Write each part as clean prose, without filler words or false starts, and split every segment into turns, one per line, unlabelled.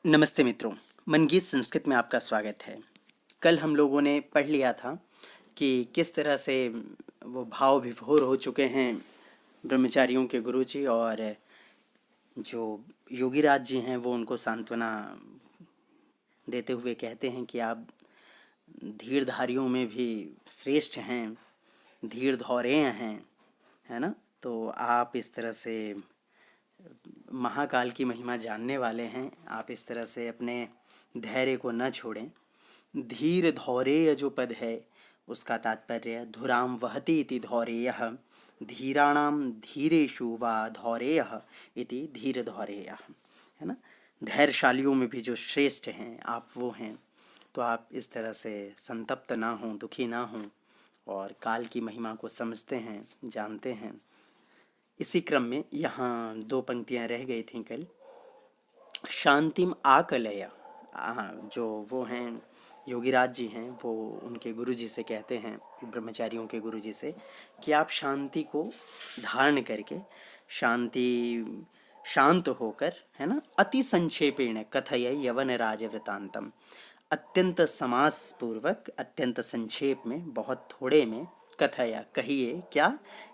नमस्ते मित्रों, मनगीत संस्कृत में आपका स्वागत है। कल हम लोगों ने पढ़ लिया था कि किस तरह से वो भाव विभोर हो चुके हैं ब्रह्मचारियों के गुरुजी, और जो योगीराज जी हैं वो उनको सांत्वना देते हुए कहते हैं कि आप धीरधारियों में भी श्रेष्ठ हैं, धीर धौरेय हैं, है ना। तो आप इस तरह से महाकाल की महिमा जानने वाले हैं, आप इस तरह से अपने धैर्य को न छोड़ें। धीर धौरेय जो पद है उसका तात्पर्य धुराम वहति इति धौरेयः, धीराणाम धीरेषु वा धौरेयः इति धीर धौरेयः, है ना। धैर्यशालियों में भी जो श्रेष्ठ हैं आप वो हैं। तो आप इस तरह से संतप्त ना हों, दुखी ना हों, और काल की महिमा को समझते हैं, जानते हैं। इसी क्रम में यहाँ दो पंक्तियाँ रह गई थीं कल। शांतिम आकलय, जो वो हैं योगीराज जी हैं, वो उनके गुरुजी से कहते हैं, ब्रह्मचारियों के गुरुजी से, कि आप शांति को धारण करके शांत होकर, है ना, अति संक्षेपेण कथय यवन राज वृतांतम, अत्यंत समास पूर्वक, अत्यंत संक्षेप में, बहुत थोड़े में, कथया कहिए क्या,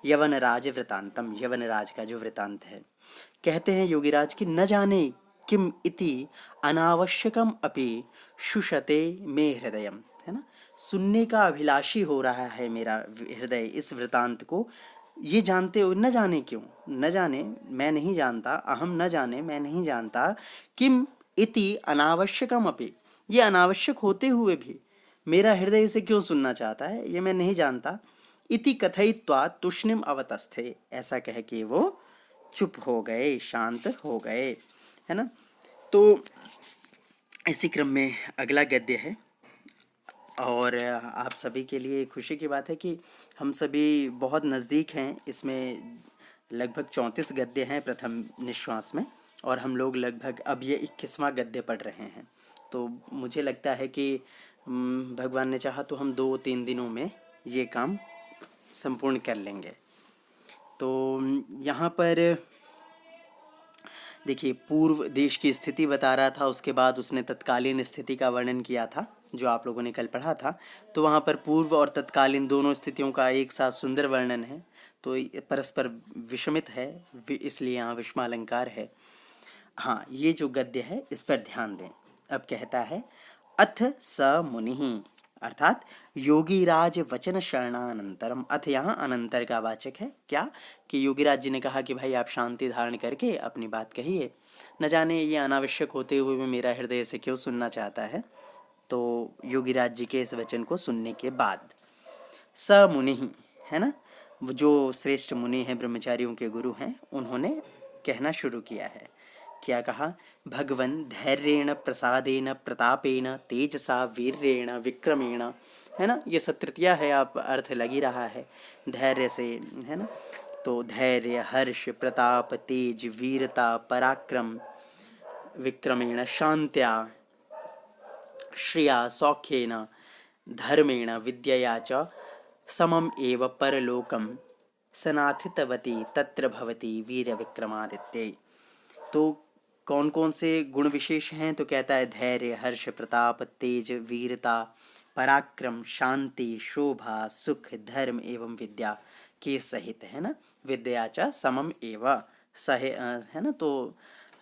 यवन राज वृतांतम, यवन राज का जो वृतांत है। कहते हैं योगीराज की न जाने किम इति अनावश्यकम अपि शुशते मे हृदयम, है ना। सुनने का अभिलाषी हो रहा है मेरा हृदय इस वृतांत को, ये जानते हो, न जाने क्यों, न जाने मैं नहीं जानता, अहम न जाने मैं नहीं जानता, किम इति अनावश्यकम अपि, ये अनावश्यक होते हुए भी मेरा हृदय इसे क्यों सुनना चाहता है, ये मैं नहीं जानता। इति कथयित्वा तुष्णिम अवतस्थे, ऐसा कह के वो चुप हो गए, शांत हो गए, है ना। तो इसी क्रम में अगला गद्य है, और आप सभी के लिए खुशी की बात है कि हम सभी बहुत नज़दीक हैं। इसमें लगभग 34 गद्य हैं प्रथम निश्वास में, और हम लोग लगभग अब ये 21वां गद्य पढ़ रहे हैं। तो मुझे लगता है कि भगवान ने चाहा तो हम 2-3 दिनों में ये काम संपूर्ण कर लेंगे। तो यहाँ पर देखिए, पूर्व देश की स्थिति बता रहा था, उसके बाद उसने तत्कालीन स्थिति का वर्णन किया था जो आप लोगों ने कल पढ़ा था। तो वहाँ पर पूर्व और तत्कालीन दोनों स्थितियों का एक साथ सुंदर वर्णन है, तो परस्पर विषमित है, इसलिए यहाँ विषमालंकार है। हाँ, ये जो गद्य है इस पर ध्यान दें। अब कहता है, अथ स मुनिः, अर्थात योगीराज वचन शरणानंतरम। अथ यहाँ अनंतर का वाचक है, क्या कि योगीराज जी ने कहा कि भाई आप शांति धारण करके अपनी बात कहिए, न जाने ये अनावश्यक होते हुए भी मेरा हृदय से क्यों सुनना चाहता है। तो योगीराज जी के इस वचन को सुनने के बाद स मुनिः, है ना, वो जो श्रेष्ठ मुनि हैं, ब्रह्मचारियों के गुरु हैं, उन्होंने कहना शुरू किया है। क्या कहा, भगवन धैर्येण प्रसादेन प्रतापेन तेजसा वीर्येण विक्रमेण, है ना। ये सब तृतीया है, आप अर्थ लग ही रहा है, धैर्य से, है ना। तो धैर्य, हर्ष, प्रताप, तेज, वीरता, पराक्रम, विक्रमेण, शांत्या, श्रिया, सौख्येन, धर्मेण, विद्यया च समम एव परलोकम सनाथितवती तत्र भवती वीर विक्रमादित्य। तो कौन कौन से गुण विशेष हैं, तो कहता है धैर्य, हर्ष, प्रताप, तेज, वीरता, पराक्रम, शांति, शोभा, सुख, धर्म एवं विद्या के सहित, है ना। विद्या च समम एव, है ना। तो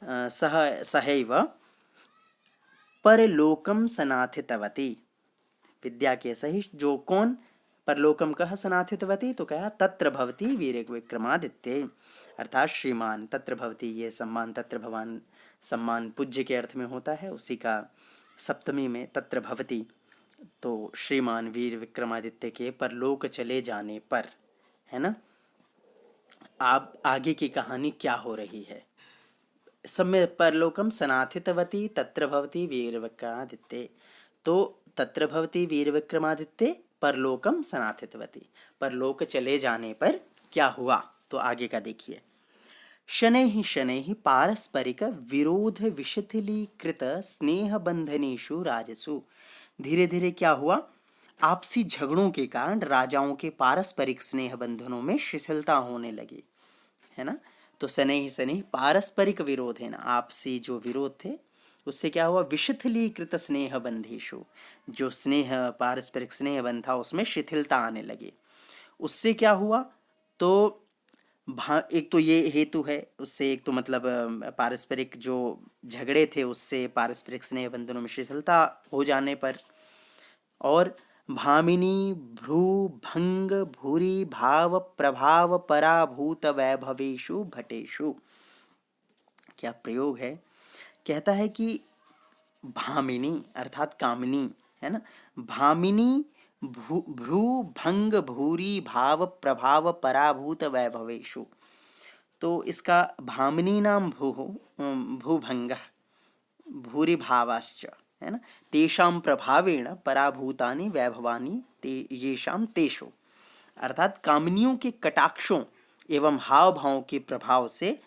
सहैव परलोकम सनाथितवती, विद्या के सहित जो कौन, परलोकम कह सनाथितवती, तो कहा तत्र भवती वीर विक्रमादित्य, अर्थात श्रीमान। तत्र भवती, ये सम्मान, तत्र भवान सम्मान पूज्य के अर्थ में होता है, उसी का सप्तमी में तत्र भवती, तो श्रीमान वीर विक्रमादित्य के परलोक चले जाने पर, है ना। आप आगे की कहानी क्या हो रही है, समय परलोकम सनाथितवती तत्र भवती वीर विक्रमादित्य। तो तत्र भवती वीर विक्रमादित्य परलोकम सनाथितवती, परलोक चले जाने पर क्या हुआ, तो आगे का देखिए। शनैः शनैः पारस्परिक विरोध विशिथिलीकृत स्नेह बंधनेषु राजसु, धीरे धीरे क्या हुआ, आपसी झगड़ों के कारण राजाओं के पारस्परिक स्नेह बंधनों में शिथिलता होने लगी, है ना। तो शनैः शनैः पारस्परिक विरोध है ना, आपसी जो विरोध थे उससे क्या हुआ, विशिथिलीकृत स्नेह बंधेषु, जो स्नेह पारस्परिक स्नेह बंध था उसमें शिथिलता आने लगी। उससे क्या हुआ, तो एक तो ये हेतु है उससे, एक तो मतलब पारस्परिक जो झगड़े थे उससे पारस्परिक स्नेह बंधनों में शिथिलता हो जाने पर, और भामिनी भ्रू भंग भूरि भाव प्रभाव पराभूत वैभवेशु भटेशु, क्या प्रयोग है, कहता है कि भामिनी अर्थात कामिनी, है ना, भामिनी भ्रू भंग भूरि भाव प्रभाव पराभूत वैभवेशु, तो इसका भामिनी नाम भूभंग भूरि भावाश्च, है ना, तेषां प्रभावेण पराभूतानि वैभवानि येषां तेषु, अर्थात कामनियों के कटाक्षों एवं हाव भाव के प्रभाव से,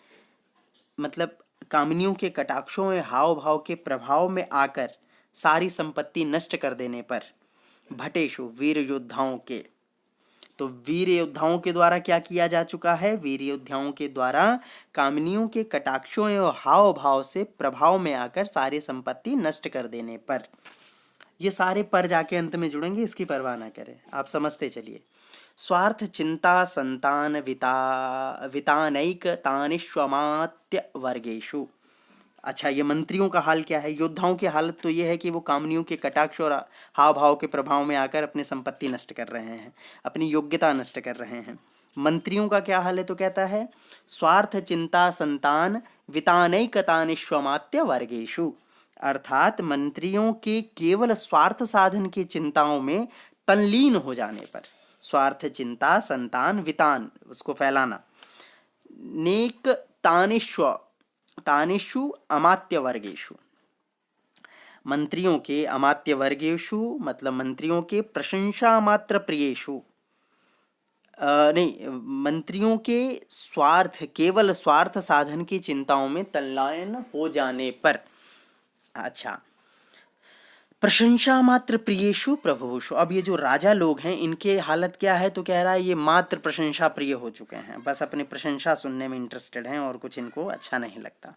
मतलब कामनियों के कटाक्षों एवं हाव भाव के प्रभाव में आकर सारी संपत्ति नष्ट कर देने पर, भटेशु वीर योद्धाओं के, तो वीर योद्धाओं के द्वारा क्या किया जा चुका है, वीर योद्धाओं के द्वारा कामनियों के कटाक्षों एवं हाव भाव से प्रभाव में आकर सारी संपत्ति नष्ट कर देने पर, ये सारे पर जाके अंत में जुड़ेंगे, इसकी परवाह ना करें, आप समझते चलिए। स्वार्थ चिंता संतान वितानैक तानिष्वमात्य वर्गेशु, अच्छा ये मंत्रियों का हाल क्या है, योद्धाओं की हालत तो ये है कि वो कामनियों के कटाक्ष और हाव भाव के प्रभाव में आकर अपनी संपत्ति नष्ट कर रहे हैं, अपनी योग्यता नष्ट कर रहे हैं। मंत्रियों का क्या हाल है, तो कहता है स्वार्थ चिंता संतान वितानैकतानिष्वमात्य वर्गेशु, अर्थात मंत्रियों के केवल स्वार्थ साधन की चिंताओं में तल्लीन हो जाने पर, स्वार्थ चिंता संतान वितान उसको फैलाना, नेक तानिष्व अमात्य वर्गेशु, मंत्रियों के अमात्य वर्गेशु मतलब मंत्रियों के प्रशंसा मात्र प्रियेशु, नहीं, मंत्रियों के स्वार्थ केवल स्वार्थ साधन की चिंताओं में तल्लीन हो जाने पर, अच्छा प्रशंसा मात्र प्रियेशु प्रभुषु, अब ये जो राजा लोग हैं इनके हालत क्या है, तो कह रहा है ये मात्र प्रशंसा प्रिय हो चुके हैं, बस अपनी प्रशंसा सुनने में इंटरेस्टेड हैं और कुछ इनको अच्छा नहीं लगता,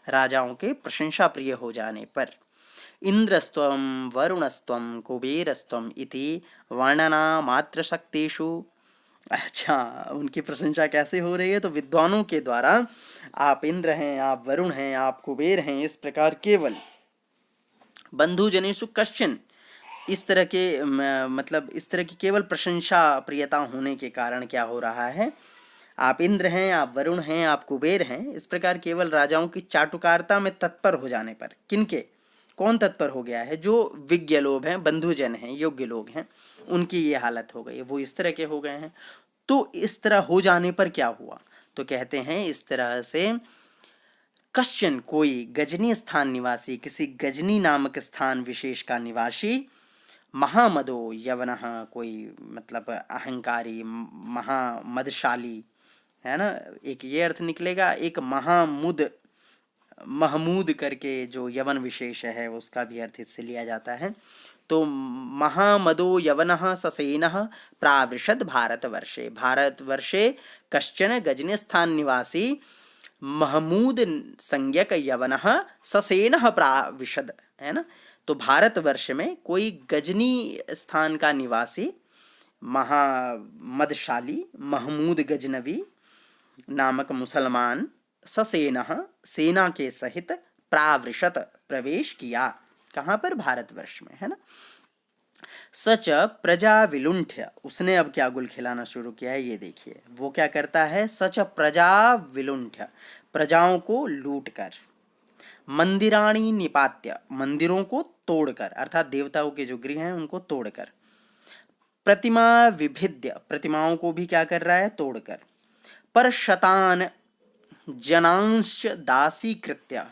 राजाओं के प्रशंसा प्रिय हो जाने पर। इंद्रस्त्वम वरुणस्त्वम कुबेरस्त्वम इति वर्णना मात्र शक्तिषु, अच्छा उनकी प्रशंसा कैसे हो रही है, तो विद्वानों के द्वारा आप इंद्र हैं, आप वरुण हैं, आप कुबेर हैं, इस प्रकार केवल बंधु जनेषु कश्चन, इस तरह के मतलब इस तरह की केवल प्रशंसा प्रियता होने के कारण क्या हो रहा है, आप इंद्र हैं, आप वरुण हैं, आप कुबेर हैं, इस प्रकार केवल राजाओं की चाटुकारिता में तत्पर हो जाने पर, किनके, कौन तत्पर हो गया है, जो विज्ञ लोग हैं, बंधुजन हैं, योग्य लोग हैं, उनकी ये हालत हो गई, वो इस तरह के हो गए हैं। तो इस तरह हो जाने पर क्या हुआ, तो कहते हैं इस तरह से कश्चन कोई गजनी स्थान निवासी, किसी गजनी नामक स्थान विशेष का निवासी, महामदो यवनः कोई मतलब अहंकारी महामदशाली, है ना, एक ये अर्थ निकलेगा, एक महामुद महमूद करके जो यवन विशेष है उसका भी अर्थ इससे लिया जाता है। तो महामदो यवनः ससेनः प्रावृषद भारतवर्षे, भारतवर्षे कश्चन गजनी स्थान निवासी महमूद संज्ञक यवनः ससेनः प्राविशद, है ना, तो भारतवर्ष में कोई गजनी स्थान का निवासी महामदशाली महमूद गजनवी नामक मुसलमान ससेनः सेना के सहित प्रावृषत प्रवेश किया, कहाँ पर, भारतवर्ष में, है ना। सच प्रजा विलुंठ्य, उसने अब क्या गुल खिलाना शुरू किया है, ये देखिए वो क्या करता है, सच प्रजा विलुंठ्य, प्रजाओं को लूट कर, मंदिराणी निपात्य, मंदिरों को तोड़कर, अर्थात देवताओं के जो गृह हैं उनको तोड़कर, प्रतिमा विभिद्य, प्रतिमाओं को भी क्या कर रहा है, तोड़कर, पर शतान जनांश दासीकृत्य,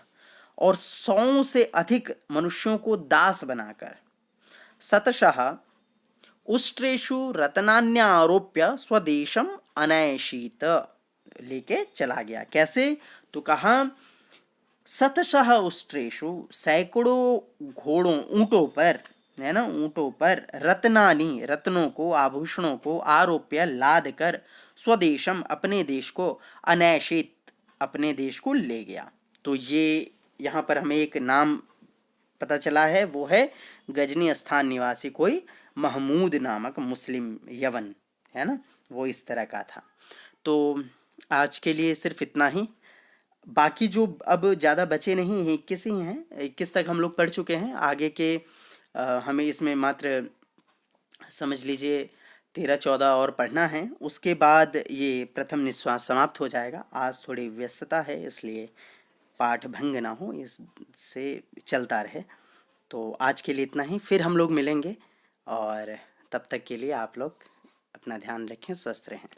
और 100 से अधिक मनुष्यों को दास बनाकर, सतशः उष्ट्रेषु रत्नान्यारोप्य स्वदेशम अनैषीत, लेके चला गया, कैसे, तो कहा सतशः उष्ट्रेषु, सैकड़ों घोड़ों ऊंटों पर, है ना, ऊंटों पर, रत्नानी रत्नों को आभूषणों को, आरोप्य लाद कर, स्वदेशम अपने देश को, अनैषित अपने देश को ले गया। तो ये यहाँ पर हमें एक नाम पता चला है वो है गजनी स्थान निवासी कोई महमूद नामक मुस्लिम यवन, है ना, वो इस तरह का था। तो आज के लिए सिर्फ इतना ही। बाकी जो अब ज़्यादा बचे नहीं हैं, 21 ही हैं, 21 तक हम लोग पढ़ चुके हैं। आगे के हमें इसमें मात्र समझ लीजिए 13-14 और पढ़ना है, उसके बाद ये प्रथम निश्वास समाप्त हो जाएगा। आज थोड़ी व्यस्तता है इसलिए पाठ भंग ना हो, इससे चलता रहे। तो आज के लिए इतना ही, फिर हम लोग मिलेंगे, और तब तक के लिए आप लोग अपना ध्यान रखें, स्वस्थ रहें।